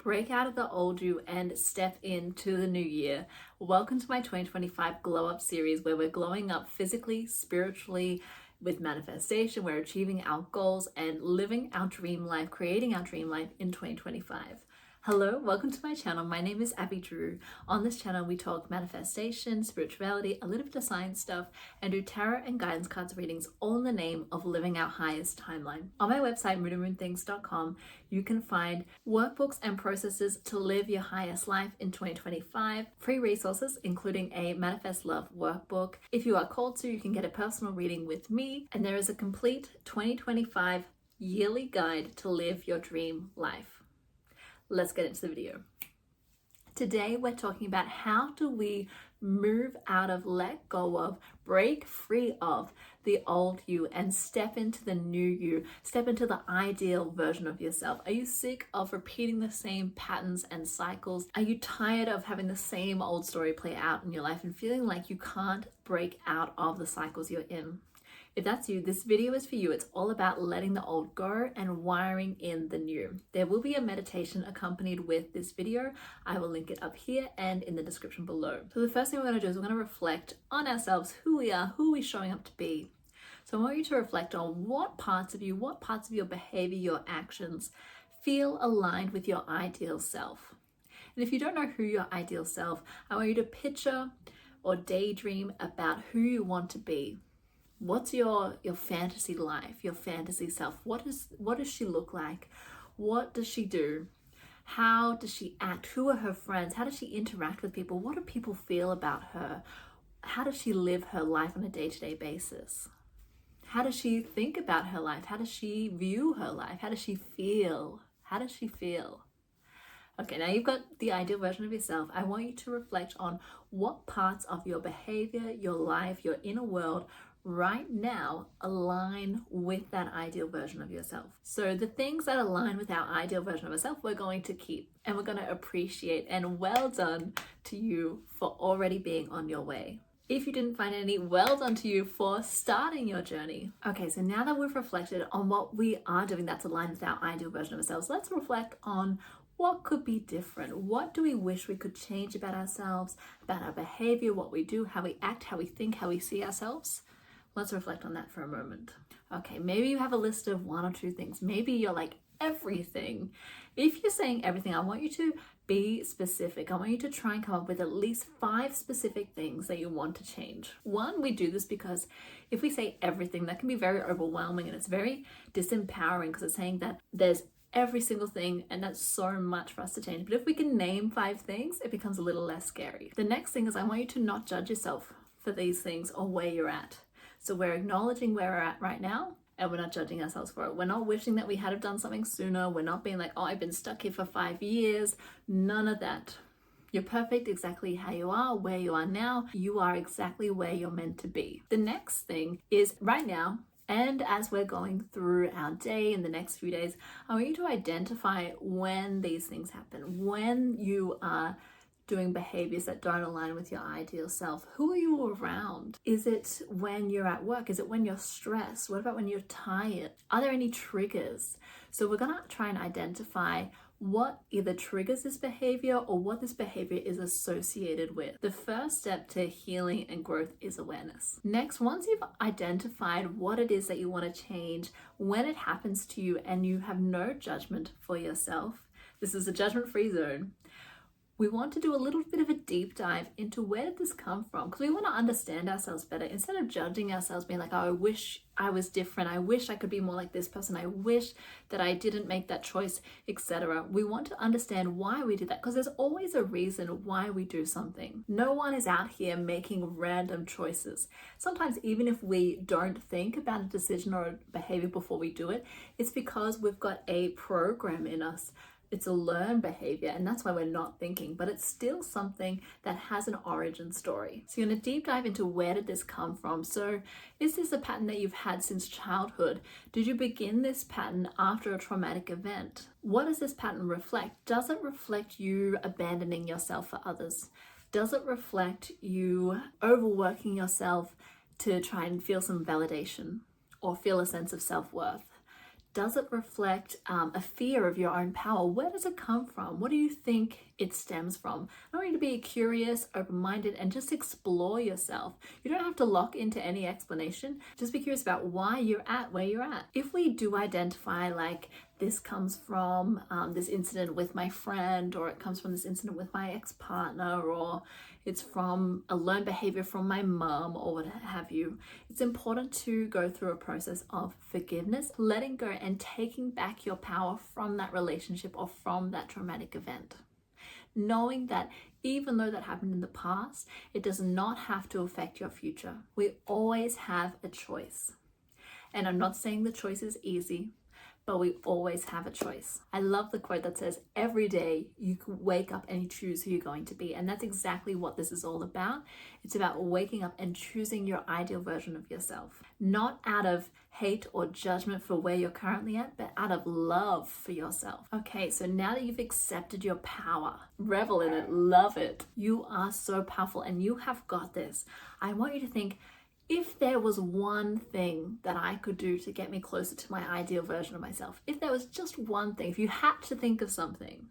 break out of the old you and step into the new year. Welcome to my 2025 Glow Up series, where we're glowing up physically, spiritually, with manifestation. We're achieving our goals and living our dream life, creating our dream life in 2025. Hello, welcome to my channel. My name is Abby Drew. On this channel, we talk manifestation, spirituality, a little bit of science stuff, and do tarot and guidance cards readings, all in the name of living our highest timeline. On my website, moonandmoonthings.com, you can find workbooks and processes to live your highest life in 2025, free resources, including a Manifest Love workbook. If you are called to, you can get a personal reading with me, and there is a complete 2025 yearly guide to live your dream life. Let's get into the video. Today we're talking about how do we move out of, let go of, break free of the old you and step into the new you, step into the ideal version of yourself. Are you sick of repeating the same patterns and cycles? Are you tired of having the same old story play out in your life and feeling like you can't break out of the cycles you're in? If that's you, this video is for you. It's all about letting the old go and wiring in the new. There will be a meditation accompanied with this video. I will link it up here and in the description below. So the first thing we're going to do is we're going to reflect on ourselves, who we are, who are we showing up to be. So I want you to reflect on what parts of you, what parts of your behavior, your actions feel aligned with your ideal self. And if you don't know who your ideal self, I want you to picture or daydream about who you want to be. What's your fantasy life, your fantasy self? What does she look like? What does she do? How does she act? Who are her friends? How does she interact with people? What do people feel about her? How does she live her life on a day-to-day basis? How does she think about her life? How does she view her life? How does she feel? How does she feel? Okay, now you've got the ideal version of yourself. I want you to reflect on what parts of your behavior, your life, your inner world right now align with that ideal version of yourself. So the things that align with our ideal version of ourselves, we're going to keep and we're going to appreciate, and well done to you for already being on your way. If you didn't find any, well done to you for starting your journey. Okay, so now that we've reflected on what we are doing that's aligned with our ideal version of ourselves, let's reflect on what could be different. What do we wish we could change about ourselves, about our behavior, what we do, how we act, how we think, how we see ourselves? Let's reflect on that for a moment. Okay, maybe you have a list of one or two things. Maybe you're like, everything. If you're saying everything, I want you to be specific. I want you to try and come up with at least 5 specific things that you want to change. One, we do this because if we say everything, that can be very overwhelming and it's very disempowering because it's saying that there's every single thing and that's so much for us to change. But if we can name 5 things, it becomes a little less scary. The next thing is I want you to not judge yourself for these things or where you're at. So we're acknowledging where we're at right now and we're not judging ourselves for it. We're not wishing that we had have done something sooner. We're not being like, oh, I've been stuck here for 5 years. None of that. You're perfect exactly how you are, where you are now. You are exactly where you're meant to be. The next thing is right now, and as we're going through our day in the next few days, I want you to identify when these things happen, when you are doing behaviors that don't align with your ideal self. Who are you around? Is it when you're at work? Is it when you're stressed? What about when you're tired? Are there any triggers? So we're gonna try and identify what either triggers this behavior or what this behavior is associated with. The first step to healing and growth is awareness. Next, once you've identified what it is that you want to change, when it happens to you and you have no judgment for yourself, this is a judgment-free zone, we want to do a little bit of a deep dive into where did this come from, because we want to understand ourselves better instead of judging ourselves, being like, oh, I wish I was different. I wish I could be more like this person. I wish that I didn't make that choice, etc. We want to understand why we did that, because there's always a reason why we do something. No one is out here making random choices. Sometimes even if we don't think about a decision or a behavior before we do it, it's because we've got a program in us. It's a learned behavior, and that's why we're not thinking, but it's still something that has an origin story. So you're going to deep dive into where did this come from. So is this a pattern that you've had since childhood? Did you begin this pattern after a traumatic event? What does this pattern reflect? Does it reflect you abandoning yourself for others? Does it reflect you overworking yourself to try and feel some validation or feel a sense of self-worth? Does it reflect a fear of your own power? Where does it come from? What do you think it stems from? I want you to be curious, open-minded, and just explore yourself. You don't have to lock into any explanation. Just be curious about why you're at where you're at. If we do identify like this comes from this incident with my friend, or it comes from this incident with my ex-partner, or it's from a learned behavior from my mom, or what have you, it's important to go through a process of forgiveness, letting go and taking back your power from that relationship or from that traumatic event. Knowing that even though that happened in the past, it does not have to affect your future. We always have a choice. And I'm not saying the choice is easy, but we always have a choice. I love the quote that says, every day you can wake up and you choose who you're going to be. And that's exactly what this is all about. It's about waking up and choosing your ideal version of yourself. Not out of hate or judgment for where you're currently at, but out of love for yourself. Okay, so now that you've accepted your power, revel in it, love it. You are so powerful and you have got this. I want you to think, if there was one thing that I could do to get me closer to my ideal version of myself, if there was just one thing, if you had to think of something,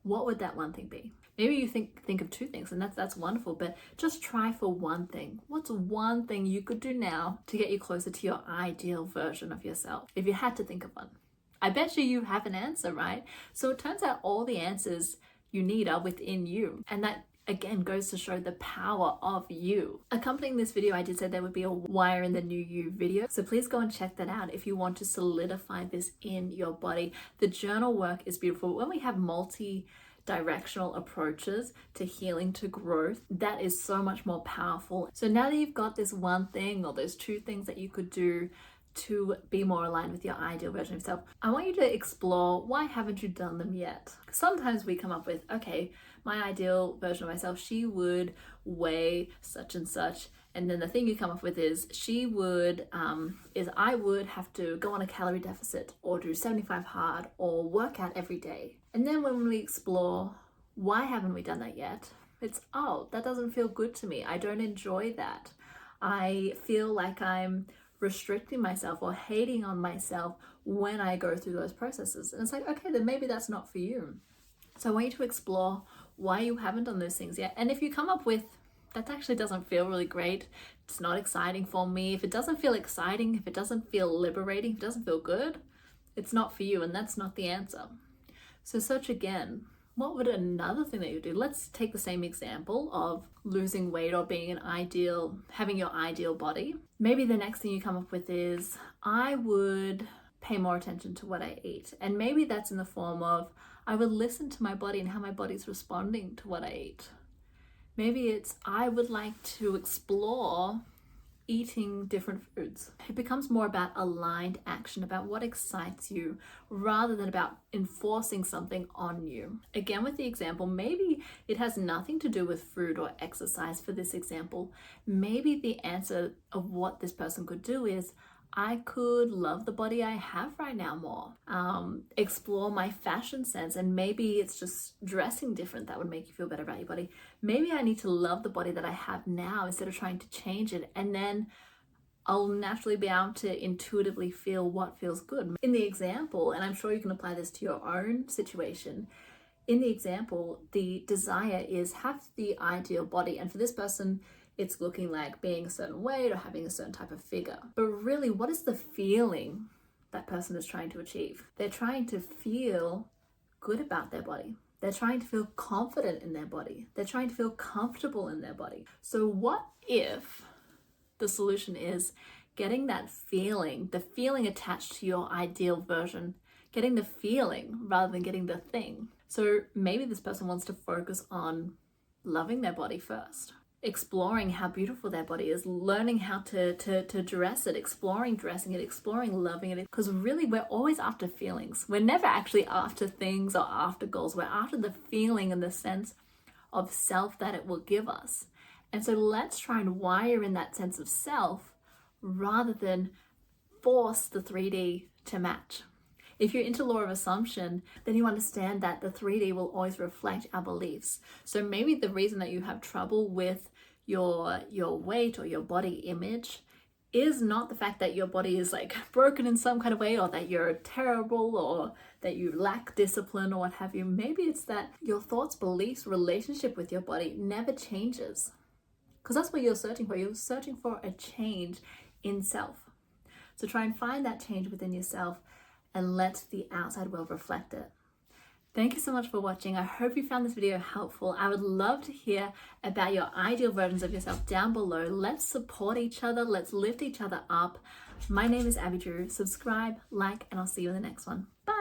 what would that one thing be? Maybe you think of two things, and that's wonderful, but just try for one thing. What's one thing you could do now to get you closer to your ideal version of yourself, if you had to think of one? I bet you have an answer, right? So it turns out all the answers you need are within you, and that again goes to show the power of you. Accompanying this video, I did say there would be a wire in the new you video, so please go and check that out if you want to solidify this in your body. The journal work is beautiful. When we have multi-directional approaches to healing, to growth, that is so much more powerful. So now that you've got this one thing or those two things that you could do to be more aligned with your ideal version of yourself, I want you to explore, why haven't you done them yet? Sometimes we come up with, okay, my ideal version of myself, she would weigh such and such, and then the thing you come up with is I would have to go on a calorie deficit or do 75 hard or work out every day. And then when we explore, why haven't we done that yet? It's, oh, that doesn't feel good to me. I don't enjoy that. I feel like I'm restricting myself or hating on myself when I go through those processes. And it's like, okay, then maybe that's not for you. So I want you to explore why you haven't done those things yet. And if you come up with, that actually doesn't feel really great, it's not exciting for me, if it doesn't feel exciting, if it doesn't feel liberating, if it doesn't feel good, it's not for you, and that's not the answer. So search again. What would another thing that you do? Let's take the same example of losing weight or being having your ideal body. Maybe the next thing you come up with is, I would pay more attention to what I eat. And maybe that's in the form of, I would listen to my body and how my body's responding to what I eat. Maybe it's, I would like to explore eating different foods. It becomes more about aligned action, about what excites you, rather than about enforcing something on you. Again, with the example, maybe it has nothing to do with food or exercise for this example. Maybe the answer of what this person could do is, I could love the body I have right now more. Explore my fashion sense, and maybe it's just dressing different that would make you feel better about your body. Maybe I need to love the body that I have now instead of trying to change it, and then I'll naturally be able to intuitively feel what feels good. In the example, and I'm sure you can apply this to your own situation, in the example, the desire is have the ideal body, and for this person, it's looking like being a certain weight or having a certain type of figure. But really, what is the feeling that person is trying to achieve? They're trying to feel good about their body. They're trying to feel confident in their body. They're trying to feel comfortable in their body. So what if the solution is getting that feeling, the feeling attached to your ideal version, getting the feeling rather than getting the thing? So maybe this person wants to focus on loving their body first, exploring how beautiful their body is, learning how to dress it, exploring dressing it, exploring loving it. Because really, we're always after feelings. We're never actually after things or after goals. We're after the feeling and the sense of self that it will give us. And so let's try and wire in that sense of self rather than force the 3D to match. If you're into law of assumption, then you understand that the 3D will always reflect our beliefs. So maybe the reason that you have trouble with your weight or your body image is not the fact that your body is like broken in some kind of way, or that you're terrible, or that you lack discipline, or what have you. Maybe it's that your thoughts, beliefs, relationship with your body never changes. Because that's what you're searching for. You're searching for a change in self. So try and find that change within yourself and let the outside world reflect it. Thank you so much for watching. I hope you found this video helpful. I would love to hear about your ideal versions of yourself down below. Let's support each other. Let's lift each other up. My name is Abby Drew. Subscribe, like, and I'll see you in the next one. Bye.